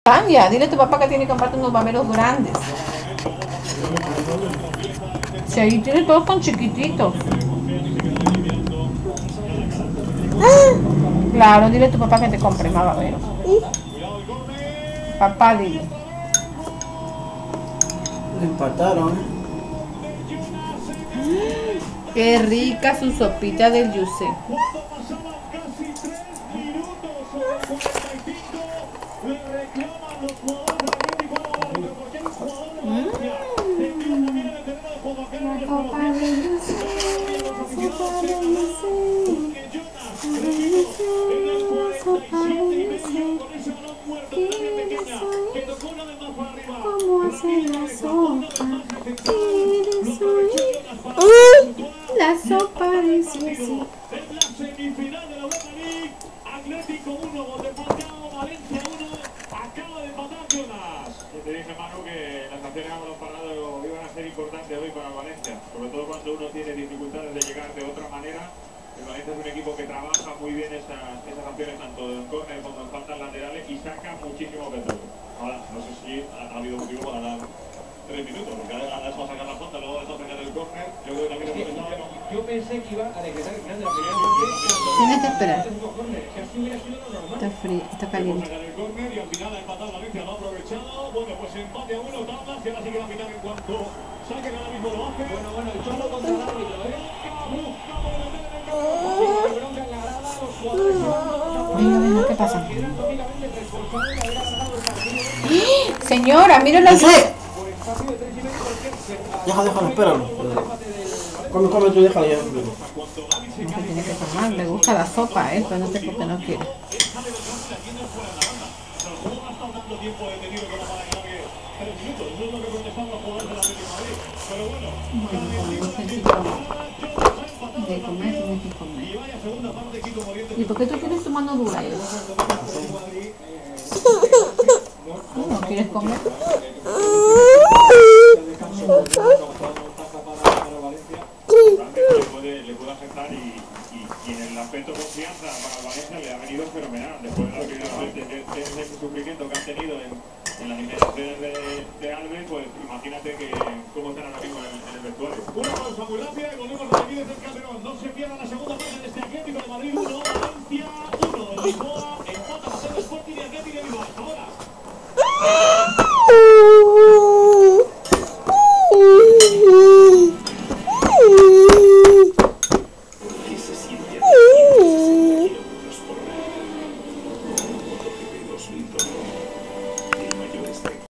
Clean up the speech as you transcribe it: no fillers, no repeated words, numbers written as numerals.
Cambia, dile a tu papá que tiene que comprarte unos baberos grandes. Si ahí tiene todos con chiquititos. Claro, dile a tu papá que te compre más baberos. Papá, dile. Empataron. Qué rica su sopita del yuce. ¿Cómo hacer la sopa? La sopa de Ceci. La semifinal de la Europa League. Atlético 1, Montevideo, Valencia 1. Acaba de empatar Jonas. Yo te dije, Manu, que las acciones a balón parado iban a ser importantes hoy para Valencia. Sobre todo cuando uno tiene dificultades de llegar de otra manera. El Valencia es un equipo que trabaja muy bien esas acciones, tanto en córner como en faltas laterales, y saca muchísimo petróleo. Ahora, no sé si ha habido motivo para dar 3 minutos, porque ahora eso va a sacar la falta, luego eso va a sacar el córner. Yo creo que también hemos pensado. Yo pensé que iba a decretar el final de la primera parte. Tienes que esperar. Casi hubiera sido lo normal. Está frío, está caliente. El córner y al final ha empatado Valencia, lo ha aprovechado. Bueno, pues empate a 1, tablas, que ahora sí que va a pitar en cuanto saquen ahora mismo lo hace. Bueno, el cholo contra el árbitro, Venga, ¿qué pasa? Señora, mira la luz. Déjalo, espéralo. Come tú, déjalo ya. No se tiene que tomar, le gusta la sopa, pero no sé por qué no quiere. De comer, tienes que comer. ¿Y por qué tú tienes tu mano dura? ¿No quieres comer? Le puede afectar y en el aspecto confianza para Valencia le ha venido fenomenal después de ese sufrimiento que han tenido en las inmediaciones de Alves. Pues imagínate que cómo están ahora mismo en el vestuario. Una pausa muy rápida y volvemos a aquí desde el Calderón. No se pierda la segunda parte de este Atlético de Madrid 1, Valencia 1, Lisboa